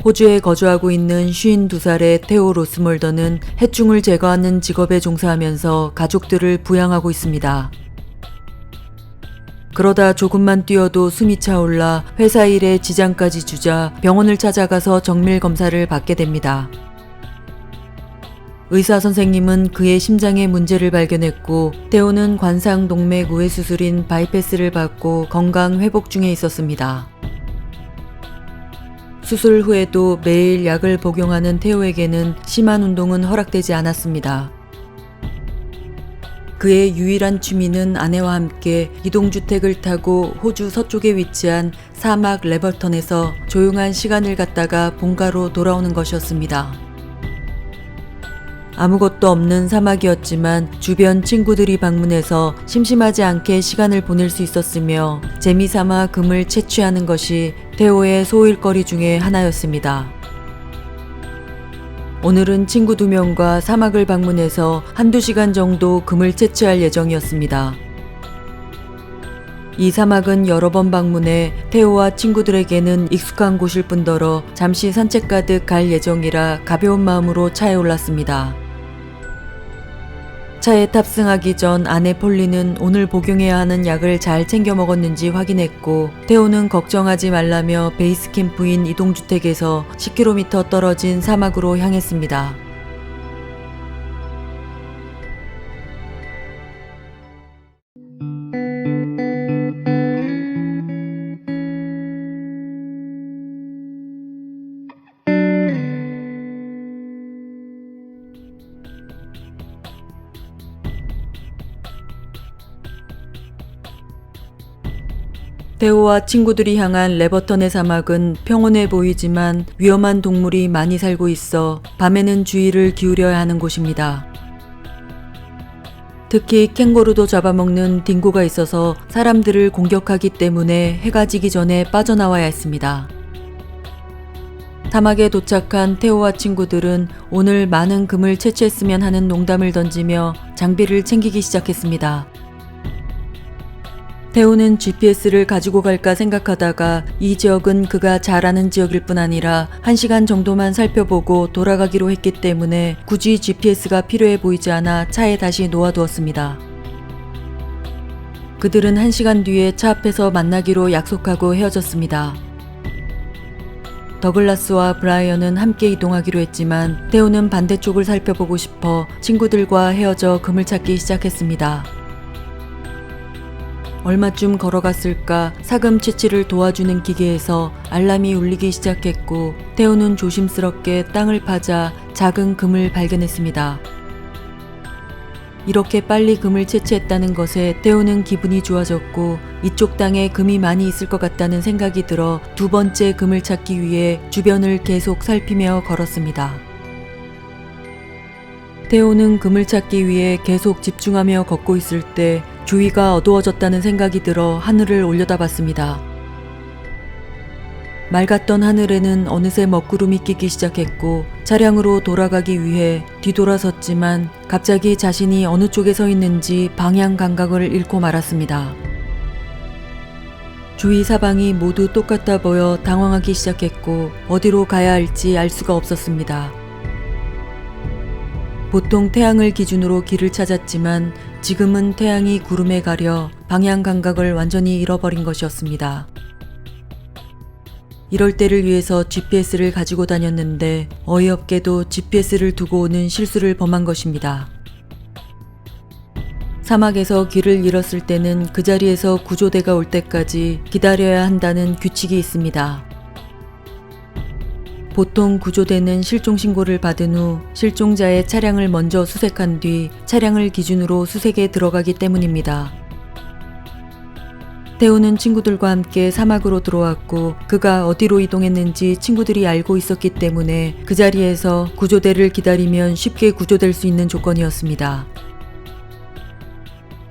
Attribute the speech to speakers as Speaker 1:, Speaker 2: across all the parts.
Speaker 1: 호주에 거주하고 있는 52살의 테오 로스몰더는 해충을 제거하는 직업에 종사하면서 가족들을 부양하고 있습니다. 그러다 조금만 뛰어도 숨이 차올라 회사 일에 지장까지 주자 병원을 찾아가서 정밀 검사를 받게 됩니다. 의사 선생님은 그의 심장에 문제를 발견했고 테오는 관상동맥 우회 수술인 바이패스를 받고 건강 회복 중에 있었습니다. 수술 후에도 매일 약을 복용하는 테오에게는 심한 운동은 허락되지 않았습니다. 그의 유일한 취미는 아내와 함께 이동주택을 타고 호주 서쪽에 위치한 사막 레버턴에서 조용한 시간을 갖다가 본가로 돌아오는 것이었습니다. 아무것도 없는 사막이었지만 주변 친구들이 방문해서 심심하지 않게 시간을 보낼 수 있었으며 재미삼아 금을 채취하는 것이 테오의 소일거리 중에 하나였습니다. 오늘은 친구 2명과 사막을 방문해서 한두 시간 정도 금을 채취할 예정이었습니다. 이 사막은 여러 번 방문해 테오와 친구들에게는 익숙한 곳일 뿐더러 잠시 산책 가득 갈 예정이라 가벼운 마음으로 차에 올랐습니다. 차에 탑승하기 전 아내 폴리는 오늘 복용해야 하는 약을 잘 챙겨 먹었는지 확인했고 테오는 걱정하지 말라며 베이스 캠프인 이동주택에서 10km 떨어진 사막으로 향했습니다. 테오와 친구들이 향한 레버턴의 사막은 평온해 보이지만 위험한 동물이 많이 살고 있어 밤에는 주의를 기울여야 하는 곳입니다. 특히 캥거루도 잡아먹는 딩고가 있어서 사람들을 공격하기 때문에 해가 지기 전에 빠져나와야 했습니다. 사막에 도착한 테오와 친구들은 오늘 많은 금을 채취했으면 하는 농담을 던지며 장비를 챙기기 시작했습니다. 테오는 GPS를 가지고 갈까 생각하다가 이 지역은 그가 잘 아는 지역일 뿐 아니라 1시간 정도만 살펴보고 돌아가기로 했기 때문에 굳이 GPS가 필요해 보이지 않아 차에 다시 놓아두었습니다. 그들은 1시간 뒤에 차 앞에서 만나기로 약속하고 헤어졌습니다. 더글라스와 브라이언은 함께 이동하기로 했지만 테오는 반대쪽을 살펴보고 싶어 친구들과 헤어져 금을 찾기 시작했습니다. 얼마쯤 걸어갔을까 사금 채취를 도와주는 기계에서 알람이 울리기 시작했고 테오는 조심스럽게 땅을 파자 작은 금을 발견했습니다. 이렇게 빨리 금을 채취했다는 것에 테오는 기분이 좋아졌고 이쪽 땅에 금이 많이 있을 것 같다는 생각이 들어 2번째 금을 찾기 위해 주변을 계속 살피며 걸었습니다. 테오는 금을 찾기 위해 계속 집중하며 걷고 있을 때 주위가 어두워졌다는 생각이 들어 하늘을 올려다봤습니다. 맑았던 하늘에는 어느새 먹구름이 끼기 시작했고 차량으로 돌아가기 위해 뒤돌아섰지만 갑자기 자신이 어느 쪽에 서 있는지 방향 감각을 잃고 말았습니다. 주위 사방이 모두 똑같아 보여 당황하기 시작했고 어디로 가야 할지 알 수가 없었습니다. 보통 태양을 기준으로 길을 찾았지만 지금은 태양이 구름에 가려 방향 감각을 완전히 잃어버린 것이었습니다. 이럴 때를 위해서 GPS를 가지고 다녔는데 어이없게도 GPS를 두고 오는 실수를 범한 것입니다. 사막에서 길을 잃었을 때는 그 자리에서 구조대가 올 때까지 기다려야 한다는 규칙이 있습니다. 보통 구조대는 실종 신고를 받은 후 실종자의 차량을 먼저 수색한 뒤 차량을 기준으로 수색에 들어가기 때문입니다. 테오는 친구들과 함께 사막으로 들어왔고 그가 어디로 이동했는지 친구들이 알고 있었기 때문에 그 자리에서 구조대를 기다리면 쉽게 구조될 수 있는 조건이었습니다.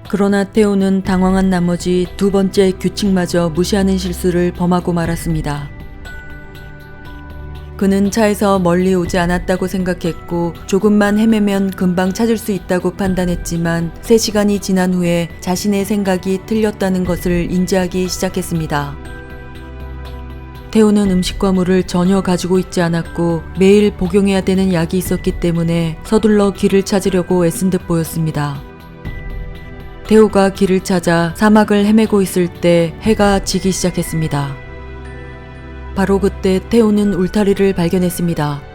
Speaker 1: 그러나 테오는 당황한 나머지 2번째 규칙마저 무시하는 실수를 범하고 말았습니다. 그는 차에서 멀리 오지 않았다고 생각했고 조금만 헤매면 금방 찾을 수 있다고 판단했지만 3시간이 지난 후에 자신의 생각이 틀렸다는 것을 인지하기 시작했습니다. 태호는 음식과 물을 전혀 가지고 있지 않았고 매일 복용해야 되는 약이 있었기 때문에 서둘러 길을 찾으려고 애쓴 듯 보였습니다. 태호가 길을 찾아 사막을 헤매고 있을 때 해가 지기 시작했습니다. 바로 그때 태호는 울타리를 발견했습니다.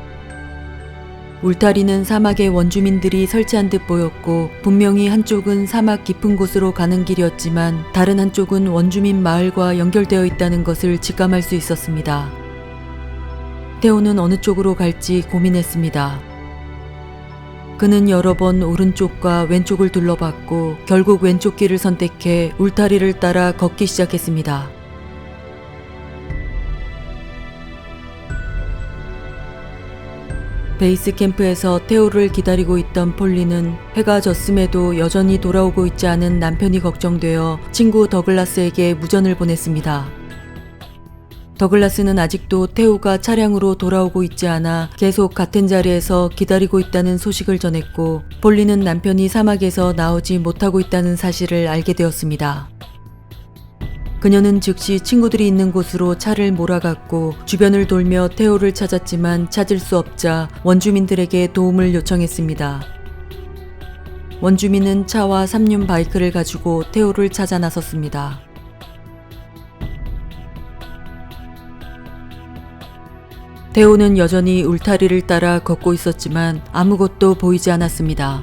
Speaker 1: 울타리는 사막의 원주민들이 설치한 듯 보였고 분명히 한쪽은 사막 깊은 곳으로 가는 길이었지만 다른 한쪽은 원주민 마을과 연결되어 있다는 것을 직감할 수 있었습니다. 태호는 어느 쪽으로 갈지 고민했습니다. 그는 여러 번 오른쪽과 왼쪽을 둘러봤고 결국 왼쪽 길을 선택해 울타리를 따라 걷기 시작했습니다. 베이스 캠프에서 태호를 기다리고 있던 폴리는 해가 졌음에도 여전히 돌아오고 있지 않은 남편이 걱정되어 친구 더글라스에게 무전을 보냈습니다. 더글라스는 아직도 태호가 차량으로 돌아오고 있지 않아 계속 같은 자리에서 기다리고 있다는 소식을 전했고 폴리는 남편이 사막에서 나오지 못하고 있다는 사실을 알게 되었습니다. 그녀는 즉시 친구들이 있는 곳으로 차를 몰아갔고 주변을 돌며 태호를 찾았지만 찾을 수 없자 원주민들에게 도움을 요청했습니다. 원주민은 차와 3륜 바이크를 가지고 태호를 찾아 나섰습니다. 태호는 여전히 울타리를 따라 걷고 있었지만 아무것도 보이지 않았습니다.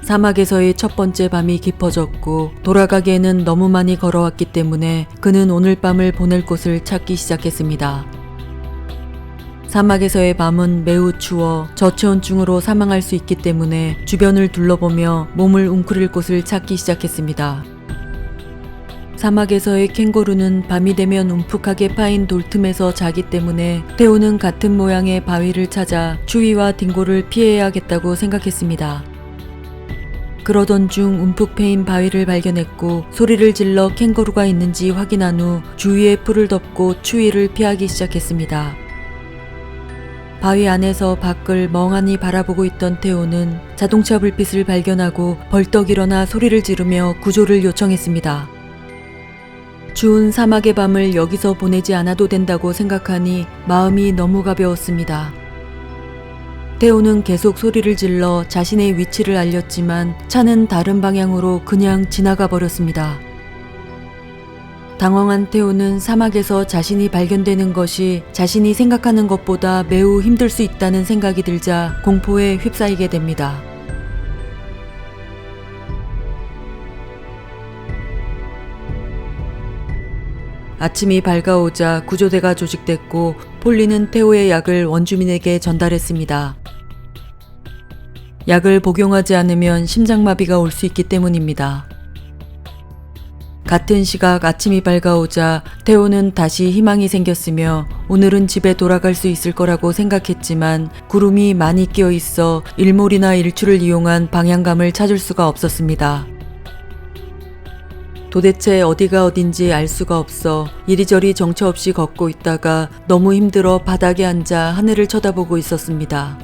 Speaker 1: 사막에서의 첫 번째 밤이 깊어졌고 돌아가기에는 너무 많이 걸어왔기 때문에 그는 오늘 밤을 보낼 곳을 찾기 시작했습니다. 사막에서의 밤은 매우 추워 저체온증으로 사망할 수 있기 때문에 주변을 둘러보며 몸을 웅크릴 곳을 찾기 시작했습니다. 사막에서의 캥거루는 밤이 되면 움푹하게 파인 돌틈에서 자기 때문에 태호는 같은 모양의 바위를 찾아 추위와 딩고를 피해야겠다고 생각했습니다. 그러던 중 움푹 패인 바위를 발견했고 소리를 질러 캥거루가 있는지 확인한 후 주위에 풀을 덮고 추위를 피하기 시작했습니다. 바위 안에서 밖을 멍하니 바라보고 있던 태호는 자동차 불빛을 발견하고 벌떡 일어나 소리를 지르며 구조를 요청했습니다. 추운 사막의 밤을 여기서 보내지 않아도 된다고 생각하니 마음이 너무 가벼웠습니다. 태호는 계속 소리를 질러 자신의 위치를 알렸지만 차는 다른 방향으로 그냥 지나가 버렸습니다. 당황한 태호는 사막에서 자신이 발견되는 것이 자신이 생각하는 것보다 매우 힘들 수 있다는 생각이 들자 공포에 휩싸이게 됩니다. 아침이 밝아오자 구조대가 조직됐고 폴리는 태호의 약을 원주민에게 전달했습니다. 약을 복용하지 않으면 심장마비가 올 수 있기 때문입니다. 같은 시각 아침이 밝아오자 태호는 다시 희망이 생겼으며 오늘은 집에 돌아갈 수 있을 거라고 생각했지만 구름이 많이 끼어 있어 일몰이나 일출을 이용한 방향감을 찾을 수가 없었습니다. 도대체 어디가 어딘지 알 수가 없어 이리저리 정처 없이 걷고 있다가 너무 힘들어 바닥에 앉아 하늘을 쳐다보고 있었습니다.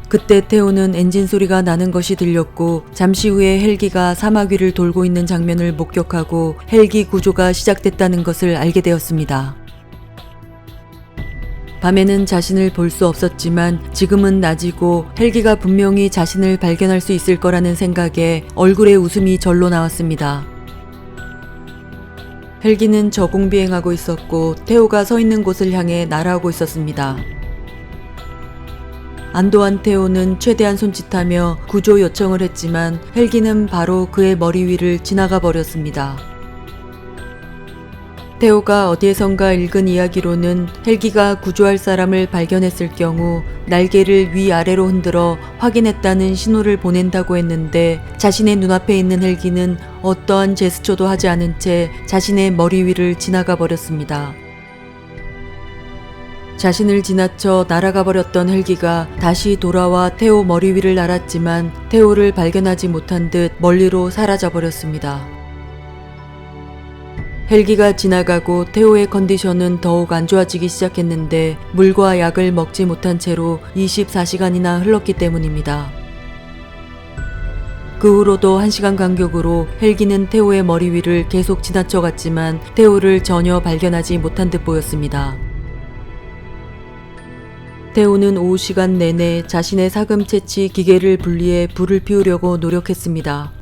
Speaker 1: 그때 태호는 엔진 소리가 나는 것이 들렸고 잠시 후에 헬기가 사막 위를 돌고 있는 장면을 목격하고 헬기 구조가 시작됐다는 것을 알게 되었습니다. 밤에는 자신을 볼 수 없었지만 지금은 낮이고 헬기가 분명히 자신을 발견할 수 있을 거라는 생각에 얼굴에 웃음이 절로 나왔습니다. 헬기는 저공비행하고 있었고 태호가 서 있는 곳을 향해 날아오고 있었습니다. 안도한 태호는 최대한 손짓하며 구조 요청을 했지만 헬기는 바로 그의 머리 위를 지나가 버렸습니다. 태호가 어디에선가 읽은 이야기로는 헬기가 구조할 사람을 발견했을 경우 날개를 위아래로 흔들어 확인했다는 신호를 보낸다고 했는데 자신의 눈앞에 있는 헬기는 어떠한 제스처도 하지 않은 채 자신의 머리 위를 지나가 버렸습니다. 자신을 지나쳐 날아가 버렸던 헬기가 다시 돌아와 태호 머리 위를 날았지만 태호를 발견하지 못한 듯 멀리로 사라져 버렸습니다. 헬기가 지나가고 태호의 컨디션은 더욱 안 좋아지기 시작했는데 물과 약을 먹지 못한 채로 24시간이나 흘렀기 때문입니다. 그 후로도 1시간 간격으로 헬기는 태호의 머리 위를 계속 지나쳐 갔지만 태호를 전혀 발견하지 못한 듯 보였습니다. 태호는 오후 시간 내내 자신의 사금 채취 기계를 분리해 불을 피우려고 노력했습니다.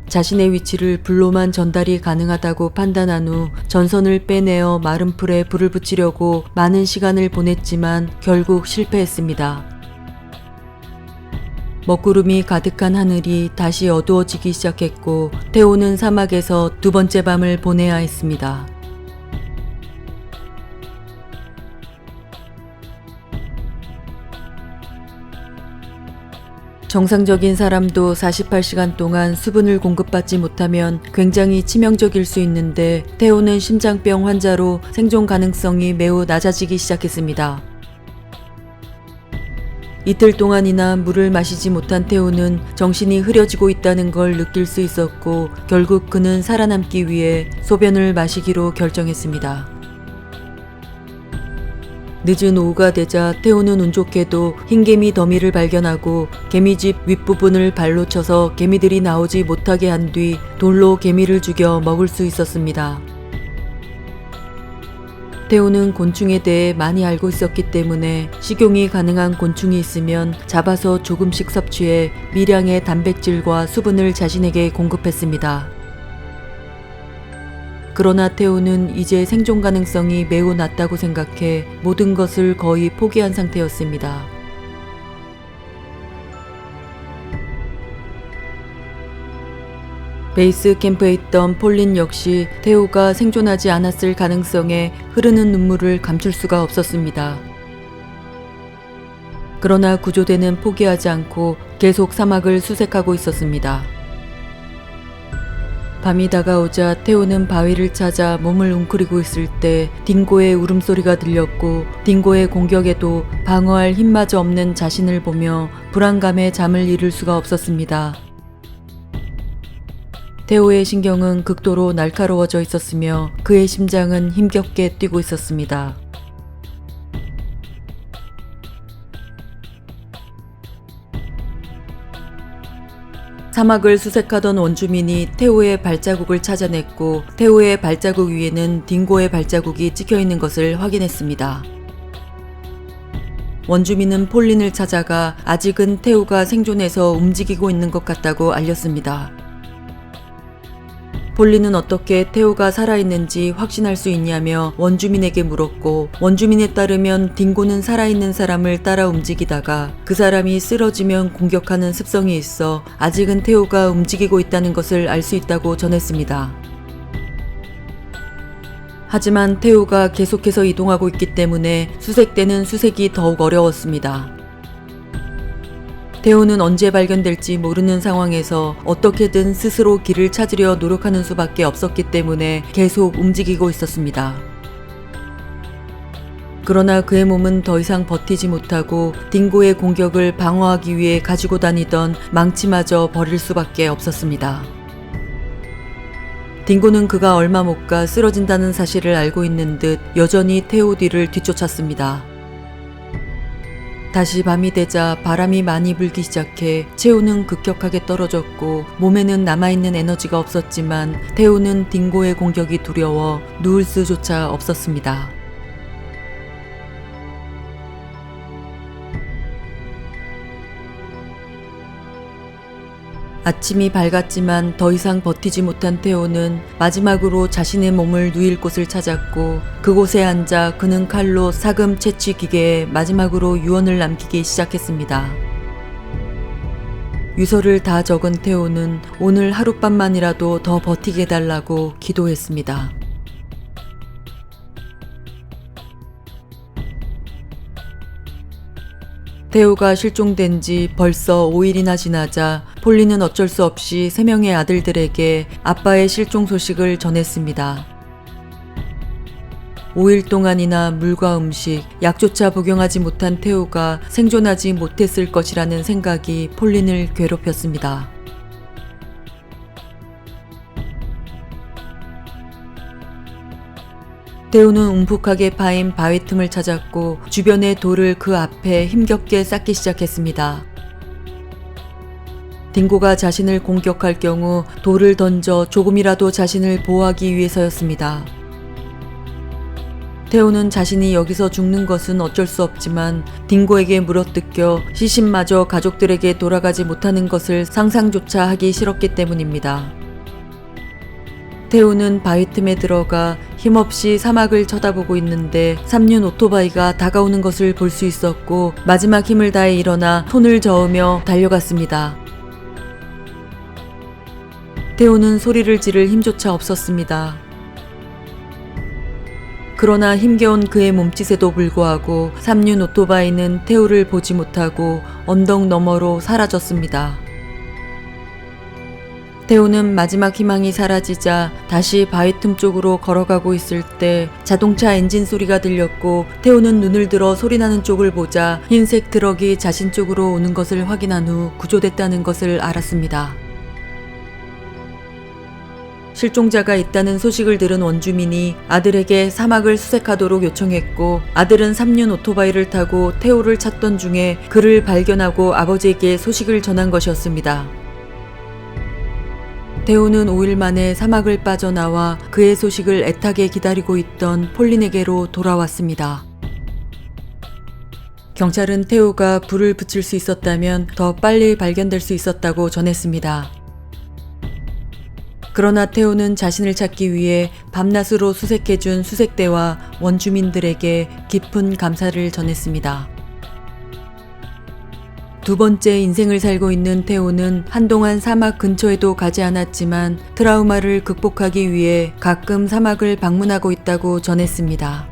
Speaker 1: 자신의 위치를 불로만 전달이 가능하다고 판단한 후 전선을 빼내어 마른 풀에 불을 붙이려고 많은 시간을 보냈지만 결국 실패했습니다. 먹구름이 가득한 하늘이 다시 어두워지기 시작했고 태호는 사막에서 두 번째 밤을 보내야 했습니다. 정상적인 사람도 48시간 동안 수분을 공급받지 못하면 굉장히 치명적일 수 있는데 태호는 심장병 환자로 생존 가능성이 매우 낮아지기 시작했습니다. 이틀 동안이나 물을 마시지 못한 태호는 정신이 흐려지고 있다는 걸 느낄 수 있었고 결국 그는 살아남기 위해 소변을 마시기로 결정했습니다. 늦은 오후가 되자 태호는 운 좋게도 흰개미 더미를 발견하고 개미집 윗부분을 발로 쳐서 개미들이 나오지 못하게 한 뒤 돌로 개미를 죽여 먹을 수 있었습니다. 태호는 곤충에 대해 많이 알고 있었기 때문에 식용이 가능한 곤충이 있으면 잡아서 조금씩 섭취해 미량의 단백질과 수분을 자신에게 공급했습니다. 그러나 태호는 이제 생존 가능성이 매우 낮다고 생각해 모든 것을 거의 포기한 상태였습니다. 베이스 캠프에 있던 폴린 역시 태호가 생존하지 않았을 가능성에 흐르는 눈물을 감출 수가 없었습니다. 그러나 구조대는 포기하지 않고 계속 사막을 수색하고 있었습니다. 밤이 다가오자 태호는 바위를 찾아 몸을 웅크리고 있을 때 딩고의 울음소리가 들렸고 딩고의 공격에도 방어할 힘마저 없는 자신을 보며 불안감에 잠을 이룰 수가 없었습니다. 태호의 신경은 극도로 날카로워져 있었으며 그의 심장은 힘겹게 뛰고 있었습니다. 사막을 수색하던 원주민이 태호의 발자국을 찾아냈고 태호의 발자국 위에는 딩고의 발자국이 찍혀있는 것을 확인했습니다. 원주민은 폴린을 찾아가 아직은 태호가 생존해서 움직이고 있는 것 같다고 알렸습니다. 폴린은 어떻게 태호가 살아있는지 확신할 수 있냐며 원주민에게 물었고 원주민에 따르면 딩고는 살아있는 사람을 따라 움직이다가 그 사람이 쓰러지면 공격하는 습성이 있어 아직은 태호가 움직이고 있다는 것을 알 수 있다고 전했습니다. 하지만 태호가 계속해서 이동하고 있기 때문에 수색 때는 수색이 더욱 어려웠습니다. 태호는 언제 발견될지 모르는 상황에서 어떻게든 스스로 길을 찾으려 노력하는 수밖에 없었기 때문에 계속 움직이고 있었습니다. 그러나 그의 몸은 더 이상 버티지 못하고 딩고의 공격을 방어하기 위해 가지고 다니던 망치마저 버릴 수밖에 없었습니다. 딩고는 그가 얼마 못 가 쓰러진다는 사실을 알고 있는 듯 여전히 태호 뒤를 뒤쫓았습니다. 다시 밤이 되자 바람이 많이 불기 시작해 체온은 급격하게 떨어졌고 몸에는 남아있는 에너지가 없었지만 태호는 딩고의 공격이 두려워 누울 수조차 없었습니다. 아침이 밝았지만 더 이상 버티지 못한 태호는 마지막으로 자신의 몸을 누일 곳을 찾았고 그곳에 앉아 그는 칼로 사금 채취 기계에 마지막으로 유언을 남기기 시작했습니다. 유서를 다 적은 태호는 오늘 하룻밤만이라도 더 버티게 해달라고 기도했습니다. 태호가 실종된 지 벌써 5일이나 지나자 폴린은 어쩔 수 없이 3명의 아들들에게 아빠의 실종 소식을 전했습니다. 5일 동안이나 물과 음식, 약조차 복용하지 못한 태호가 생존하지 못했을 것이라는 생각이 폴린을 괴롭혔습니다. 태호는 움푹하게 파인 바위 틈을 찾았고 주변의 돌을 그 앞에 힘겹게 쌓기 시작했습니다. 딩고가 자신을 공격할 경우 돌을 던져 조금이라도 자신을 보호하기 위해서였습니다. 테오는 자신이 여기서 죽는 것은 어쩔 수 없지만 딩고에게 물어뜯겨 시신마저 가족들에게 돌아가지 못하는 것을 상상조차 하기 싫었기 때문입니다. 테오는 바위 틈에 들어가 힘없이 사막을 쳐다보고 있는데 3륜 오토바이가 다가오는 것을 볼 수 있었고 마지막 힘을 다해 일어나 손을 저으며 달려갔습니다. 테오는 소리를 지를 힘조차 없었습니다. 그러나 힘겨운 그의 몸짓에도 불구하고 3륜 오토바이는 테오를 보지 못하고 언덕 너머로 사라졌습니다. 테오는 마지막 희망이 사라지자 다시 바위 틈 쪽으로 걸어가고 있을 때 자동차 엔진 소리가 들렸고 테오는 눈을 들어 소리나는 쪽을 보자 흰색 트럭이 자신 쪽으로 오는 것을 확인한 후 구조됐다는 것을 알았습니다. 실종자가 있다는 소식을 들은 원주민이 아들에게 사막을 수색하도록 요청했고 아들은 3륜 오토바이를 타고 테오를 찾던 중에 그를 발견하고 아버지에게 소식을 전한 것이었습니다. 테오는 5일 만에 사막을 빠져나와 그의 소식을 애타게 기다리고 있던 폴린에게로 돌아왔습니다. 경찰은 테오가 불을 붙일 수 있었다면 더 빨리 발견될 수 있었다고 전했습니다. 그러나 테오는 자신을 찾기 위해 밤낮으로 수색해준 수색대와 원주민들에게 깊은 감사를 전했습니다. 두 번째 인생을 살고 있는 테오는 한동안 사막 근처에도 가지 않았지만 트라우마를 극복하기 위해 가끔 사막을 방문하고 있다고 전했습니다.